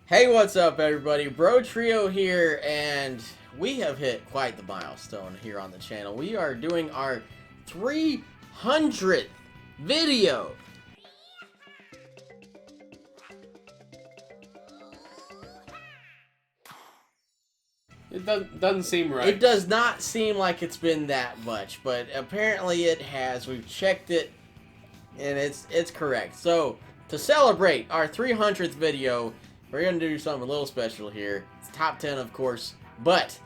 Hey, what's up, everybody? Brotrio here, and we have hit quite the milestone here on the channel. We are doing our 300th video. It doesn't seem right. It does not seem like it's been that much, but apparently it has. We've checked it, and it's correct. So, to celebrate our 300th video, we're going to do something a little special here. It's top 10, of course, but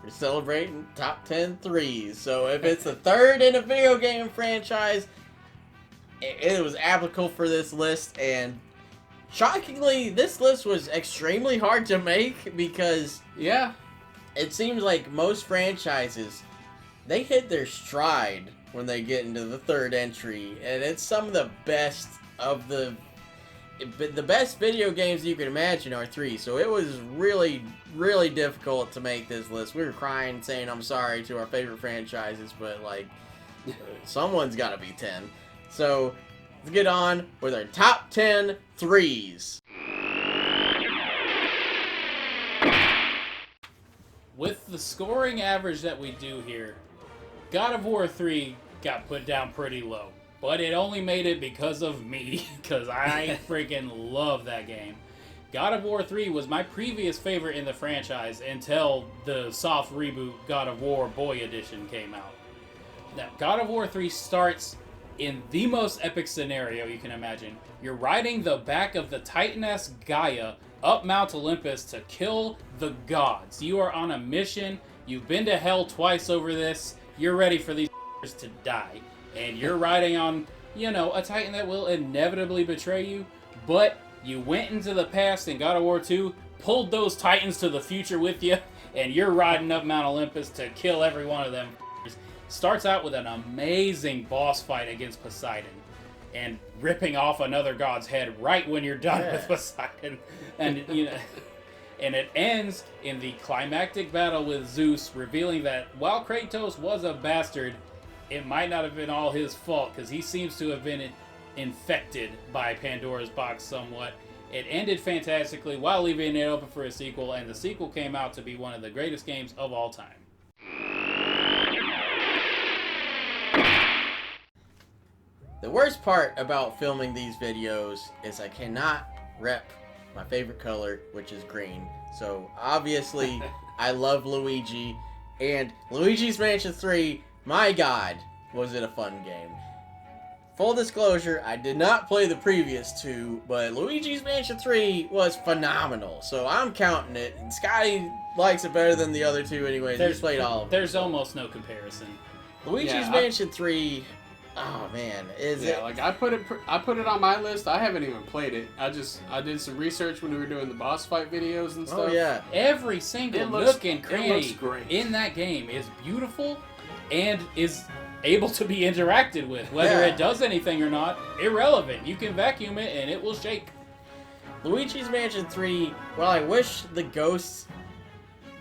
we're celebrating top 10 threes. So if it's the third in a video game franchise, it was applicable for this list. And shockingly, this list was extremely hard to make because it seems like most franchises, they hit their stride when they get into the third entry. And it's some of the best of the best video games you can imagine are three, so it was really, really difficult to make this list. We were crying, saying I'm sorry to our favorite franchises, but like, someone's got to be 10. So let's get on with our top 10 threes. With the scoring average that we do here, God of War 3 got put down pretty low. But it only made it because of me, because I freaking love that game. God of War 3 was my previous favorite in the franchise until the soft reboot God of War Boy Edition came out. Now, God of War 3 starts in the most epic scenario you can imagine. You're riding the back of the Titaness Gaia up Mount Olympus to kill the gods. You are on a mission. You've been to hell twice over this. You're ready for these to die. And you're riding on, a Titan that will inevitably betray you, but you went into the past in God of War 2, pulled those Titans to the future with you, and you're riding up Mount Olympus to kill every one of them. Starts out with an amazing boss fight against Poseidon, and ripping off another god's head right when you're done with Poseidon. And, and it ends in the climactic battle with Zeus, revealing that while Kratos was a bastard, it might not have been all his fault, because he seems to have been infected by Pandora's box somewhat. It ended fantastically while leaving it open for a sequel, and the sequel came out to be one of the greatest games of all time. The worst part about filming these videos is I cannot rep my favorite color, which is green. So obviously, I love Luigi, and Luigi's Mansion 3, my God, was it a fun game. Full disclosure, I did not play the previous two, but Luigi's Mansion 3 was phenomenal. So I'm counting it, and Scotty likes it better than the other two anyways. He's played all of them. There's almost no comparison. Luigi's Mansion 3, oh man, like I put it on my list. I haven't even played it. I did some research when we were doing the boss fight videos and stuff. Oh yeah. Every single nook and cranny in that game is beautiful and is able to be interacted with. Whether it does anything or not, irrelevant. You can vacuum it and it will shake. Luigi's Mansion 3, well, I wish the ghosts,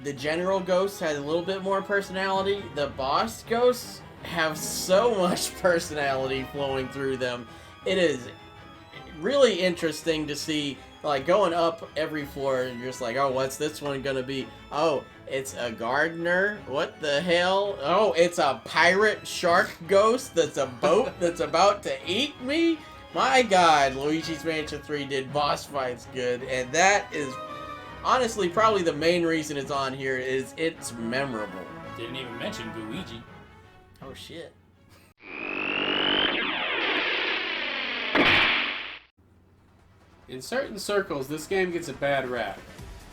the general ghosts, had a little bit more personality. The boss ghosts have so much personality flowing through them. It is really interesting to see, like, going up every floor and you're just like, oh, what's this one gonna be? Oh, it's a gardener? What the hell? Oh, it's a pirate shark ghost that's a boat that's about to eat me? My God, Luigi's Mansion 3 did boss fights good, and that is honestly probably the main reason it's on here is it's memorable. Didn't even mention Luigi. Oh shit. In certain circles, this game gets a bad rap.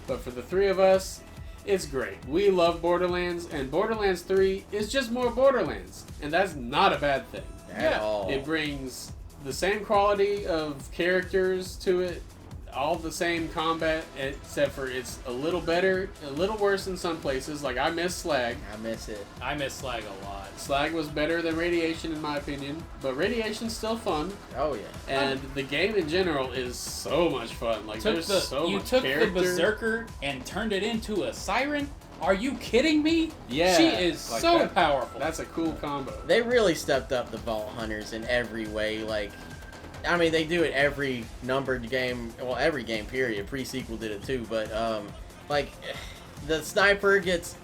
But for the three of us, it's great. We love Borderlands, and Borderlands 3 is just more Borderlands. And that's not a bad thing. At all. It brings the same quality of characters to it, all the same combat, except for it's a little better, a little worse in some places. Like, I miss Slag. I miss it. I miss Slag a lot. Slag was better than Radiation in my opinion, but Radiation's still fun. Oh yeah. And the game in general is so much fun. Like, there's so much character. You took the Berserker and turned it into a Siren? Are you kidding me? Yeah. She is like so powerful. That's a cool combo. They really stepped up the Vault Hunters in every way. Like, I mean, they do it every numbered game. Well, every game, period. Pre-sequel did it too, but like the sniper gets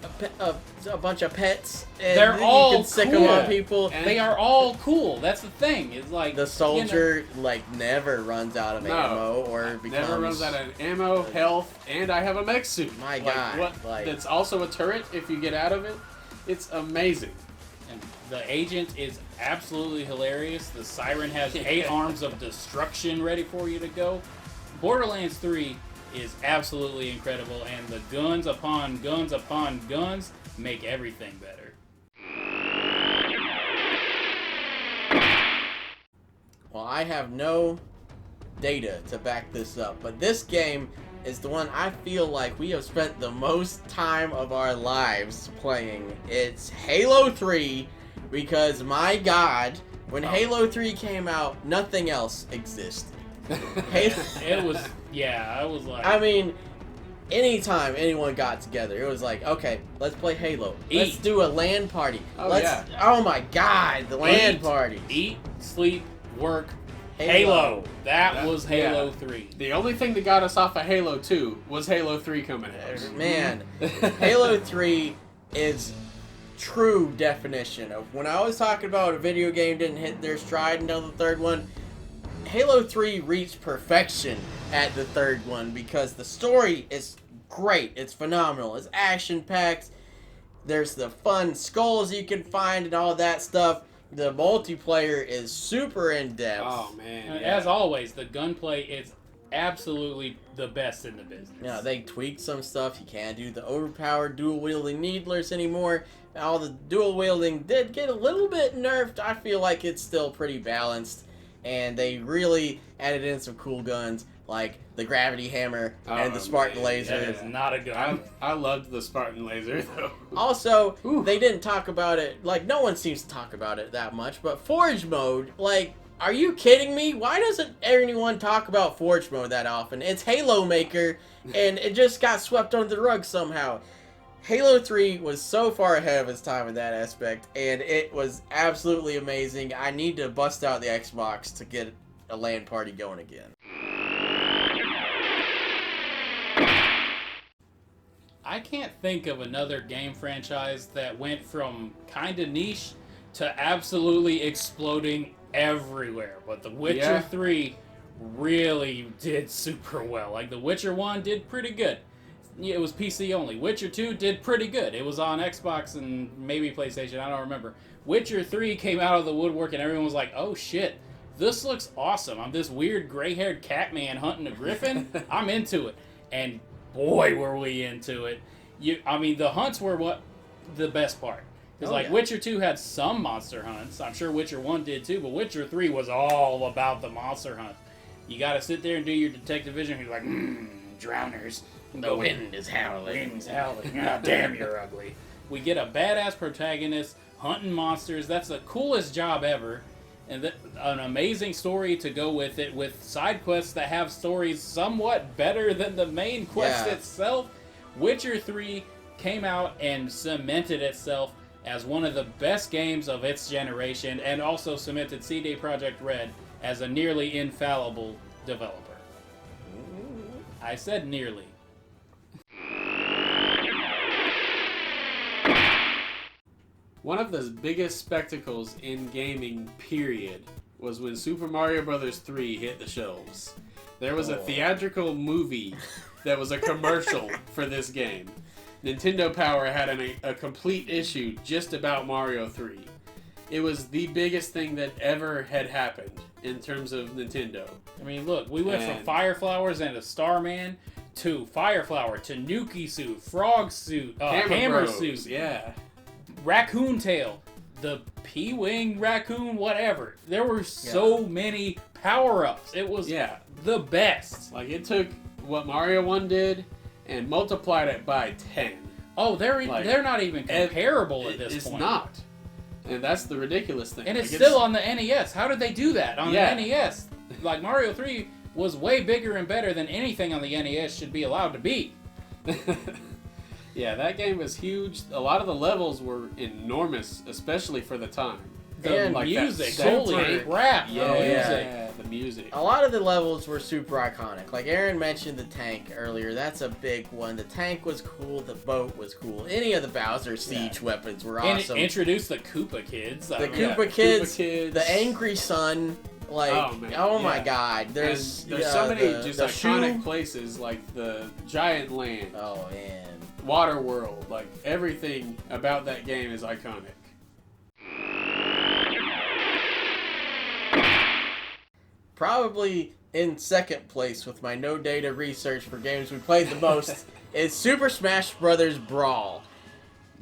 a bunch of pets, and They're you all can sick cool. them on people. They are all cool. That's the thing. It's like The soldier like never runs out of No. ammo or becomes. Never runs out of ammo, health, and I have a mech suit. My Like, God, what? like- That's also a turret if you get out of it. It's amazing. And the agent is absolutely hilarious. The siren has 8 arms of destruction ready for you to go. Borderlands 3 is absolutely incredible, and the guns upon guns upon guns make everything better. Well, I have no data to back this up, but this game is the one I feel like we have spent the most time of our lives playing. It's Halo 3, because my God, when Halo 3 came out, nothing else existed. It was, yeah, I was like, I mean, anytime anyone got together, it was like, okay, let's play Halo. Let's Eat. do a LAN party. Oh, yeah. Oh my God, the LAN Eat. party. eat, sleep, work, Halo. That was Halo yeah. 3. The only thing that got us off of Halo 2 was Halo 3 coming out. Man, Halo 3 is true definition of when I was talking about a video game didn't hit their stride until the third one. Halo 3 reached perfection at the third one because the story is great. It's phenomenal. It's action-packed. There's the fun skulls you can find and all that stuff. The multiplayer is super in-depth. Oh man! And yeah. as always, the gunplay is absolutely the best in the business. Yeah, they tweaked some stuff. You can't do the overpowered dual-wielding needlers anymore. All the dual-wielding did get a little bit nerfed. I feel like it's still pretty balanced. And they really added in some cool guns, like the gravity hammer and the Spartan man, laser. That is not a gun. I loved the Spartan laser though. Also, Ooh. they didn't talk about it, like, no one seems to talk about it that much, but Forge mode, like, are you kidding me? Why doesn't anyone talk about Forge mode that often? It's Halo Maker, and it just got swept under the rug somehow. Halo 3 was so far ahead of its time in that aspect, and it was absolutely amazing. I need to bust out the Xbox to get a LAN party going again. I can't think of another game franchise that went from kind of niche to absolutely exploding everywhere. But The Witcher Yeah. 3 really did super well. Like, The Witcher 1 did pretty good. It was PC only. Witcher 2 did pretty good. It was on Xbox and maybe PlayStation. I don't remember. Witcher 3 came out of the woodwork and everyone was like, oh shit, this looks awesome. I'm this weird gray-haired cat man hunting a griffin. I'm into it. And boy, were we into it. I mean, the hunts were the best part. Because, Oh, yeah. Witcher 2 had some monster hunts. I'm sure Witcher 1 did too, but Witcher 3 was all about the monster hunt. You gotta sit there and do your detective vision. You're like, drowners. The wind is howling. Wind's howling. Ah, damn, you're ugly. We get a badass protagonist hunting monsters. That's the coolest job ever. And an amazing story to go with it, with side quests that have stories somewhat better than the main quest Yeah. itself. Witcher 3 came out and cemented itself as one of the best games of its generation, and also cemented CD Projekt Red as a nearly infallible developer. I said nearly. One of the biggest spectacles in gaming, period, was when Super Mario Bros. 3 hit the shelves. There was a theatrical movie that was a commercial for this game. Nintendo Power had a complete issue just about Mario 3. It was the biggest thing that ever had happened in terms of Nintendo. I mean, look, we went from And- Fire Flowers and a Starman to Fire Flower to Nuki Suit, Frog Suit, Hammer Bros, Suit, yeah. Raccoon Tail, the P-Wing Raccoon, whatever. There were so many power-ups. It was Yeah. the best. Like, it took what Mario 1 did and multiplied it by 10. Oh, they're not even comparable at this It's point. not. And that's the ridiculous thing. And it's Like, still on the NES. How did they do that on Yeah. the NES? Like, Mario 3 was way bigger and better than anything on the NES should be allowed to be. Yeah, that game was huge. A lot of the levels were enormous, especially for the time. The like music, that holy tank. crap! Yeah, The music. the music. A lot of the levels were super iconic. Like Aaron mentioned the tank earlier. That's a big one. The tank was cool. The boat was cool. Any of the Bowser Siege weapons were And awesome. introduce the Koopa kids. The Koopa. Koopa kids, Kids. the Angry Sun. Like, man, my yeah. God. There's so many just the iconic shoe. places like the Giant Land, Oh, man. Water World. Like everything about that game is iconic. Probably in second place with my no data research for games we played the most is Super Smash Bros. Brawl.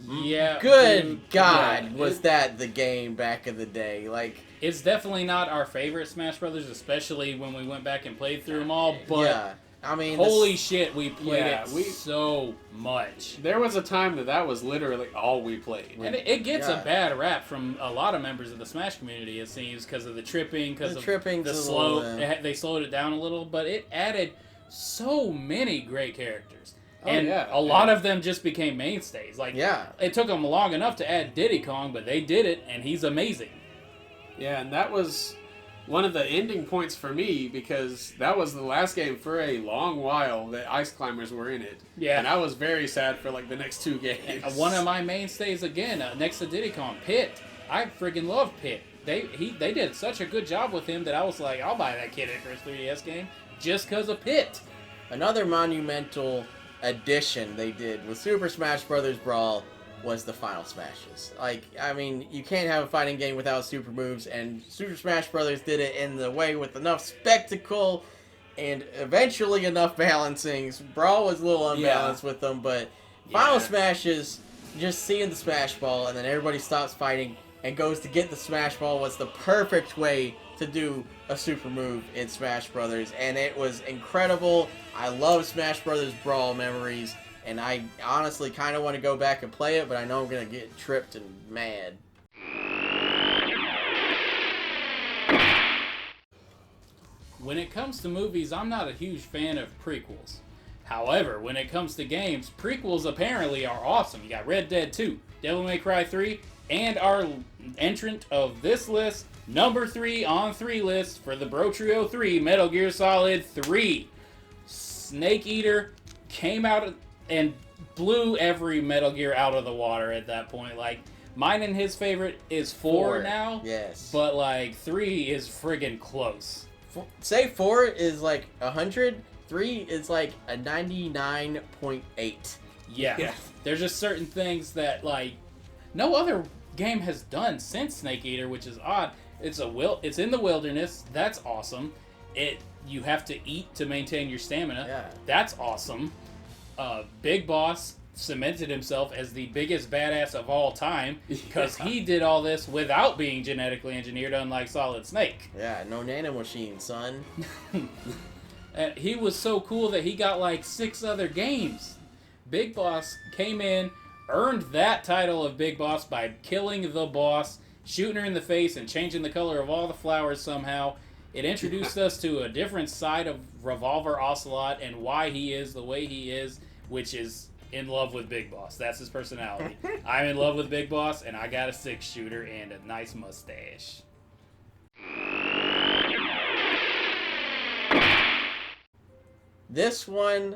Yeah. Good dude, God, yeah, was that the game back in the day? Like, It's definitely not our favorite Smash Brothers, especially when we went back and played through them all. But yeah, I mean, holy shit, we played Yeah, it we- so much. There was a time that was literally all we played. And it gets Yeah. a bad rap from a lot of members of the Smash community, it seems, because of the tripping, because The of tripping's the a slow. little, They slowed it down a little, but it added so many great characters, Oh, and yeah. a lot of them just became mainstays. Like, yeah, it took them long enough to add Diddy Kong, but they did it, and he's amazing. Yeah, and that was one of the ending points for me because that was the last game for a long while that Ice Climbers were in it. Yeah. And I was very sad for like the next two games. One of my mainstays again, next to Diddy Kong, Pit. I friggin' love Pit. They did such a good job with him that I was like, I'll buy that kid in for his 3DS game just because of Pit. another monumental addition they did with Super Smash Bros. Brawl was the Final Smashes. Like, I mean, you can't have a fighting game without super moves, and Super Smash Bros. Did it in the way with enough spectacle and eventually enough balancings. Brawl was a little unbalanced with them, but Final Yeah. Smashes, just seeing the Smash Ball and then everybody stops fighting and goes to get the Smash Ball was the perfect way to do a super move in Smash Brothers, and it was incredible. I love Smash Brothers Brawl memories, and I honestly kind of want to go back and play it, but I know I'm going to get tripped and mad. When it comes to movies, I'm not a huge fan of prequels. However, when it comes to games, prequels apparently are awesome. You got Red Dead 2, Devil May Cry 3, and our entrant of this list, number 3 on 3 list for the Brotrio 3, Metal Gear Solid 3. Snake Eater came out and blew every Metal Gear out of the water at that point. Like, mine and his favorite is 4 now. Yes. But, like, 3 is friggin' close. Say 4 is like 100, 3 is like a 99.8. Yeah. There's just certain things that, like, no other game has done since Snake Eater, which is odd. It's in the wilderness. That's awesome. You have to eat to maintain your stamina. Yeah. That's awesome. Big Boss cemented himself as the biggest badass of all time because he did all this without being genetically engineered, unlike Solid Snake. Yeah, no nanomachine, son. And he was so cool that he got like 6 other games. Big Boss came in, earned that title of Big Boss by killing the boss, shooting her in the face, and changing the color of all the flowers somehow. It introduced us to a different side of Revolver Ocelot and why he is the way he is, which is in love with Big Boss. That's his personality. I'm in love with Big Boss, and I got a 6-shooter and a nice mustache. This one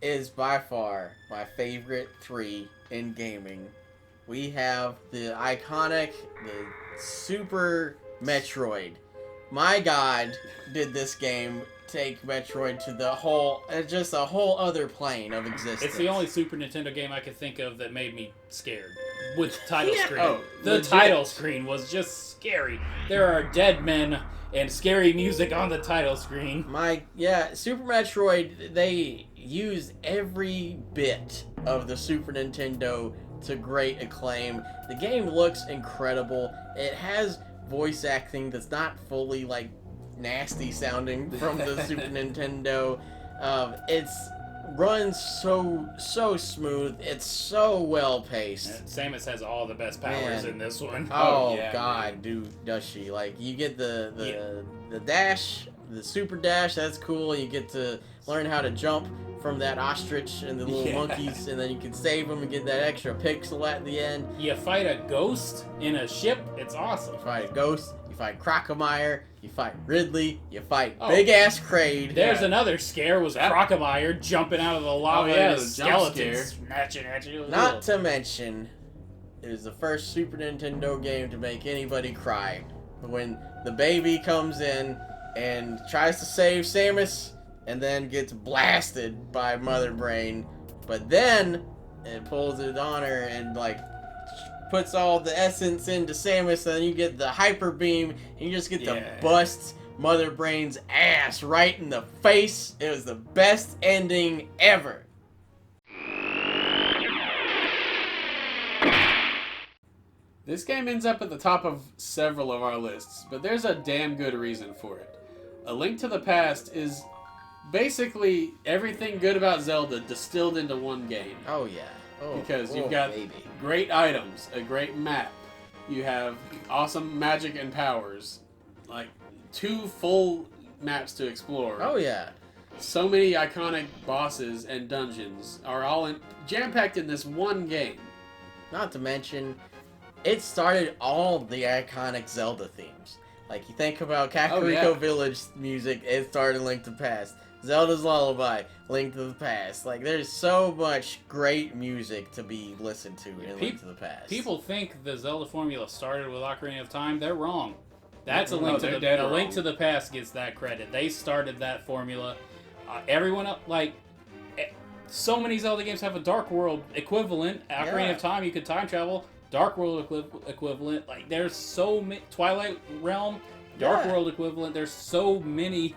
is by far my favorite 3 in gaming. We have the iconic, the Super Metroid. My God, did this game take Metroid to the whole, just a whole other plane of existence. It's the only Super Nintendo game I could think of that made me scared. With the title screen. Oh, The legit. title screen was just scary. There are dead men and scary music on the title screen. Super Metroid, they used every bit of the Super Nintendo to great acclaim. The game looks incredible. It has voice acting that's not fully, like, nasty sounding from the Super Nintendo. It's runs so smooth. It's so well paced. Samus has all the best powers Man. in this one. Oh yeah, God, man. dude, does she? Like, you get the dash, the super dash. That's cool. You get to learn how to jump from that ostrich and the little monkeys, and then you can save them and get that extra pixel at the end. You fight a ghost in a ship. It's awesome. You fight a ghost. You fight Crocomire. You fight Ridley. You fight Big Ass Kraid. There's another scare was Crocomire jumping out of the lava and the skeletons snatching at you. Not to mention, it was the first Super Nintendo game to make anybody cry. When the baby comes in and tries to save Samus and then gets blasted by Mother Brain, but then it pulls it on her and like puts all the essence into Samus, and then you get the hyper beam and you just get to bust Mother Brain's ass right in the face. It was the best ending ever. This game ends up at the top of several of our lists, but there's a damn good reason for it. A Link to the Past is basically everything good about Zelda distilled into one game. Oh yeah. Because you've got great items, a great map, you have awesome magic and powers, like 2 full maps to explore. Oh yeah. So many iconic bosses and dungeons are all jam-packed in this one game. Not to mention, it started all the iconic Zelda themes. Like, you think about Kakariko Village music, it started Link to the Past. Zelda's Lullaby, Link to the Past. Like, there's so much great music to be listened to in Link to the Past. People think the Zelda formula started with Ocarina of Time. They're wrong. That's a Link to the Link to the Past gets that credit. They started that formula. Everyone else, like, so many Zelda games have a Dark World equivalent. Ocarina of Time, you could time travel. Dark World equivalent. Like, there's so many. Twilight Realm, Dark World equivalent. There's so many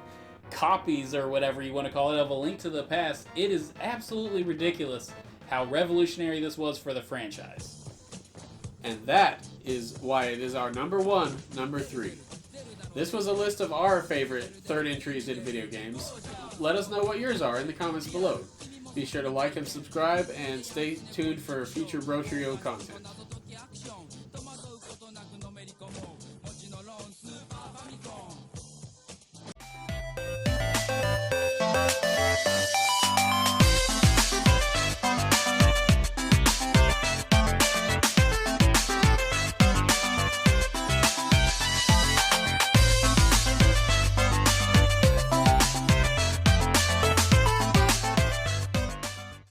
copies or whatever you want to call it of A Link to the Past. It is absolutely ridiculous how revolutionary this was for the franchise. And that is why it is our number 1, number 3. This was a list of our favorite third entries in video games. Let us know what yours are in the comments below. Be sure to like and subscribe and stay tuned for future Brotrio content.